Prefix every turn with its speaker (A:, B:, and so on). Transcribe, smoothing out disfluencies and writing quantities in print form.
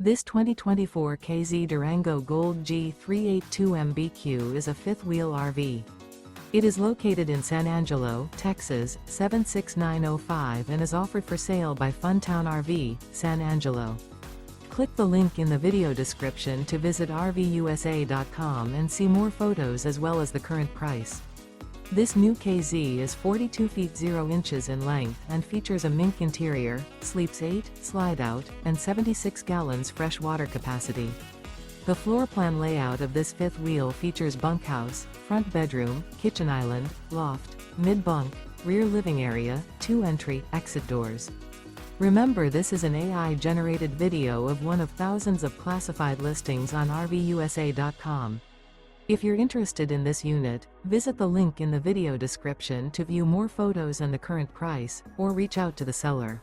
A: This 2024 K-Z Durango Gold G382MBQ is a fifth-wheel RV. It is located in San Angelo, Texas, 76905 and is offered for sale by Funtown RV, San Angelo. Click the link in the video description to visit RVUSA.com and see more photos as well as the current price. This new K-Z is 42 feet 0 inches in length and features a MINK interior, sleeps 8, slide-out, and 76 gallons fresh water capacity. The floor plan layout of this fifth wheel features bunkhouse, front bedroom, kitchen island, loft, mid-bunk, rear living area, 2 entry/exit doors. Remember, this is an AI-generated video of one of thousands of classified listings on RVUSA.com. If you're interested in this unit, visit the link in the video description to view more photos and the current price, or reach out to the seller.